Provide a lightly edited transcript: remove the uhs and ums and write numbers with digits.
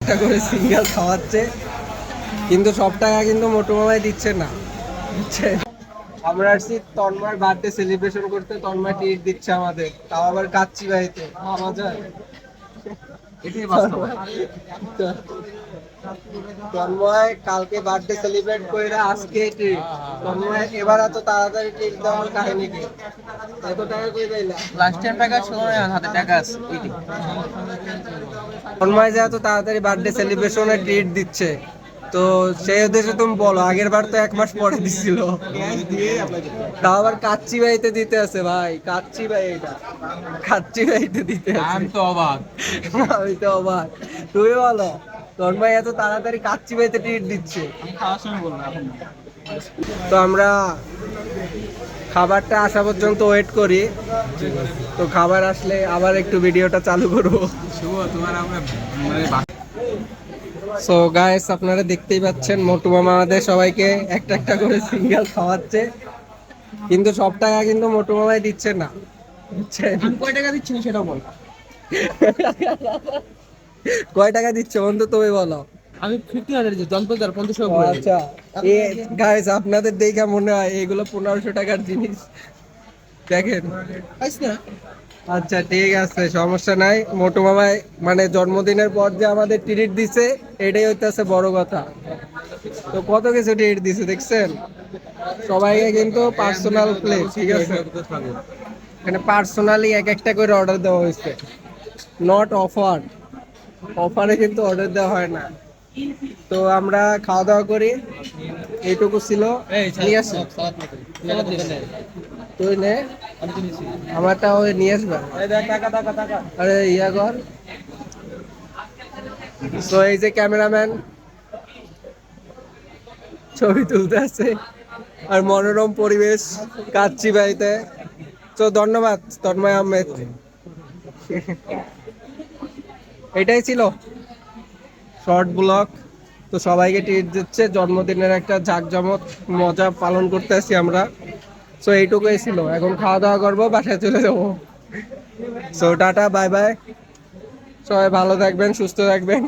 একটা করে সিঙ্গেল খাওয়াচ্ছে, কিন্তু সব টাকা কিন্তু মোটু মামাই দিচ্ছে না, বুঝছেন? আমরা আসছি তন্ময়ের বার্থডে সেলিব্রেশন করতে, তন্ময় ট্রিট দিচ্ছে আমাদের, তাও আবার কাচ্চি বাড়িতে, ভাবা যায়? এটাই বাস্তব। তন্ময় কালকে বার্থডে সেলিব্রেট করে আজকে ট্রিট। তন্ময় এবার এত তাড়াতাড়ি ট্রিট দেওয়ার কাহিনী কি? এত টাকা কই পাইলা? লাস্ট টাইম টাকা ছিল না, হাতে টাকা আছে এইটি। তন্ময় যে এত তাড়াতাড়ি বার্থডে সেলিব্রেশনে ট্রিট দিচ্ছে, তো সেই উদ্দেশ্যে তুমি বলো, আগের বার তো 1 মাস পরে দিছিল, তাও আবার কাচ্চি বাড়িতে দিতে আছে ভাই, কাচ্চি ভাই, এটা কাচ্চি বাড়িতে দিতে আছে। আমি তো অবাক, আমি তো অবাক। তুমি বলো, তন্ময় এত তাড়াতাড়ি কাচ্চি বাড়িতে ট্রিট দিচ্ছে। তো আমরা খাবারটা আসা পর্যন্ত ওয়েট করি, তো খাবার আসলে আবার একটু ভিডিওটা চালু করবো। সো গাইস, আপনারা দেখতেই পাচ্ছেন মোটু মামা আমাদের সবাইকে একটা একটা করে সিঙ্গেল খাওয়াচ্ছে, কিন্তু সব টাকা কিন্তু মোটু মামাই দিচ্ছে না, বুঝছেন? কয় টাকা দিচ্ছেন সেটা বল। কয় টাকা দিচ্ছে বন্ধু, তুমি বলো। আমি 1500 দিচ্ছি, দম্পতি 50 ও আচ্ছা, গাইস আপনাদের দেখে মনে হয় এগুলো 1500 টাকার জিনিস, দেখেন। আচ্ছা ঠিক আছে, সমস্যা নাই। মোটু মামাই মানে জন্মদিনের পর যে আমাদের ট্রিট দিছে, এটাই হইতেছে বড় কথা। তো কত কিছু ট্রিট দিছে দেখছেন, সবাইকে কিন্তু পার্সোনাল প্লেট, ঠিক আছে, এখানে পার্সোনালি এক একটা করে অর্ডার দেওয়া হয়েছে, নট অফার, অফারে কিন্তু অর্ডার দেওয়া হয় না। তো আমরা খাওয়া দাওয়া করি, এইটুকু ছিল, নিয়ে আসি তুই নে, আমারটা ওই নিয়ে আসবে। আরে ইয়া কর। তো এই যে ক্যামেরাম্যান ছবি তুলতে আছে, আর মনোরম পরিবেশ কাচ্চি বাড়িতে। তো ধন্যবাদ তন্ময় আহমেদ। এটাই ছিল শর্ট ব্লগ। তো সবাইকে ট্রিট দিচ্ছে, জন্মদিনের একটা জাঁকজমক মজা পালন করতে আসি আমরা। সো এইটুকুই ছিল, এখন খাওয়া দাওয়া করবো, বাসায় চলে যাবো। সো টাটা, বাই বাই, সবাই ভালো থাকবেন, সুস্থ থাকবেন।